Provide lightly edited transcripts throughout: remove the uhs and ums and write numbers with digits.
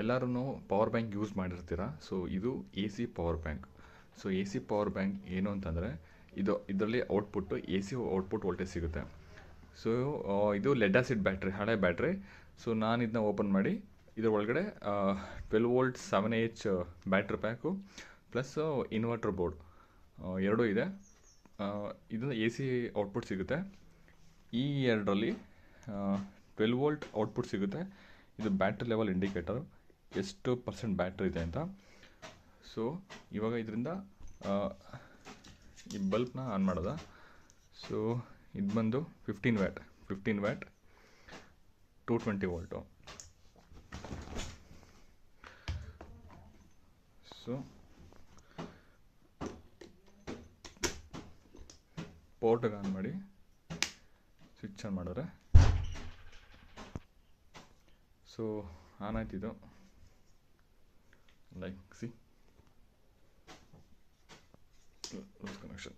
ಎಲ್ಲರೂ power bank use ಮಾಡಿರ್ತೀರ. So ಇದು A C power bank. So A C power bank ಏನು ಅಂತಂದರೆ ಇದರಲ್ಲಿ output A C output voltage ಸಿಗುತ್ತೆ. ಸೊ ಇದು ಲೆಡ್ ಆಸಿಡ್ ಬ್ಯಾಟ್ರಿ, ಹಳೆ ಬ್ಯಾಟ್ರಿ. ಸೊ ನಾನು ಇದನ್ನ ಓಪನ್ ಮಾಡಿ ಇದರ ಒಳಗಡೆ 12 volt 7H battery pack plus inverter board ಎರಡೂ ಇದೆ. ಇದನ್ನು ಎ ಸಿ ಔಟ್ಪುಟ್ ಸಿಗುತ್ತೆ. ಈ ಎರಡರಲ್ಲಿ 12 ವೋಲ್ಟ್ ಔಟ್ಪುಟ್ ಸಿಗುತ್ತೆ. ಇದು ಬ್ಯಾಟ್ರಿ ಲೆವೆಲ್ ಇಂಡಿಕೇಟರ್, ಎಷ್ಟು % ಬ್ಯಾಟ್ರಿ ಇದೆ ಅಂತ. ಸೊ ಇವಾಗ ಇದರಿಂದ ಈ ಬಲ್ಬ್ನ ಆನ್ ಮಾಡೋದ. ಸೊ ಇದು ಬಂದು 15 ವ್ಯಾಟ್ 220 ವೋಲ್ಟು. ಸೊ ಪೋರ್ಟಿಗೆ ಆನ್ ಮಾಡಿ ಸ್ವಿಚ್ ಆನ್ ಮಾಡಿದ್ರೆ ಸೊ ಆನ್ ಆಯ್ತಿದ್ದು. Like C connection.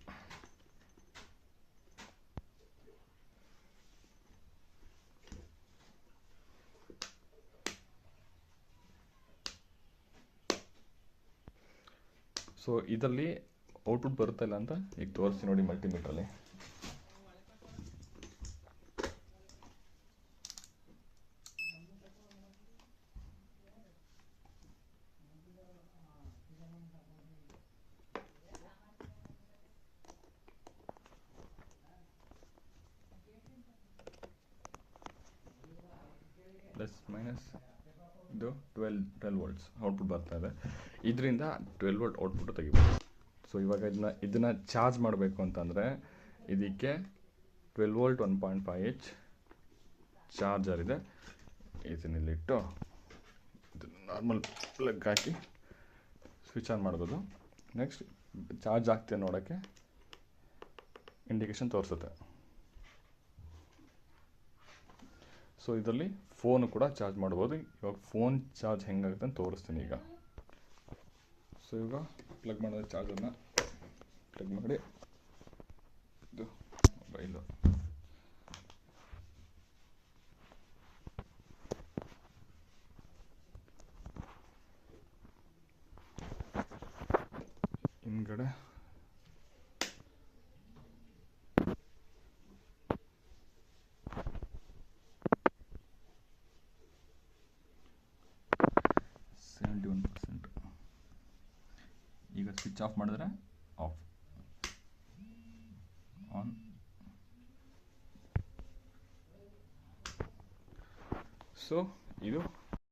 ಸೊ ಇದರಲ್ಲಿ ಔಟ್ಪುಟ್ ಬರುತ್ತಾ ಇಲ್ಲ ಅಂತ ಈಗ ತೋರಿಸ್ತೀನಿ ನೋಡಿ ಮಲ್ಟಿಮೀಟ್ರಲ್ಲಿ. ಪ್ಲಸ್ ಮೈನಸ್ ಇದು 12 ವೋಲ್ಟ್ಸ್ ಔಟ್ಪುಟ್ ಬರ್ತಾ ಇದೆ. ಇದರಿಂದ 12 ವೋಲ್ಟ್ ಔಟ್ಪುಟ್ ತೆಗಿಬೋದು. ಸೊ ಇವಾಗ ಇದನ್ನು ಚಾರ್ಜ್ ಮಾಡಬೇಕು ಅಂತಂದರೆ ಇದಕ್ಕೆ 12 ವೋಲ್ಟ್ 1.5H ಚಾರ್ಜರ್ ಇದೆ. ಇದನ್ನಿಲ್ಲಿಟ್ಟು ನಾರ್ಮಲ್ ಪ್ಲಗ್ ಹಾಕಿ ಸ್ವಿಚ್ ಆನ್ ಮಾಡ್ಬೋದು. ನೆಕ್ಸ್ಟ್ ಚಾರ್ಜ್ ಆಗ್ತಿದೆ ನೋಡೋಕ್ಕೆ ಇಂಡಿಕೇಶನ್ ತೋರಿಸುತ್ತೆ. ಸೊ ಇದರಲ್ಲಿ ಫೋನು ಕೂಡ ಚಾರ್ಜ್ ಮಾಡ್ಬೋದು. ಇವಾಗ ಫೋನ್ ಚಾರ್ಜ್ ಹೆಂಗಾಗುತ್ತೆ ಅಂತ ತೋರಿಸ್ತೀನಿ ಈಗ. ಸೊ ಇವಾಗ ಪ್ಲಗ್ ಮಾಡೋದು, ಚಾರ್ಜರ್ನ ಪ್ಲಗ್ ಮಾಡಿ ಇದು ಮೊಬೈಲು ಹಿಂದ್ಗಡೆ ಈಗ ಸ್ವಿಚ್ ಆಫ್ ಮಾಡಿದ್ರೆ ಆಫ್, ಆನ್. ಸೊ ಇದು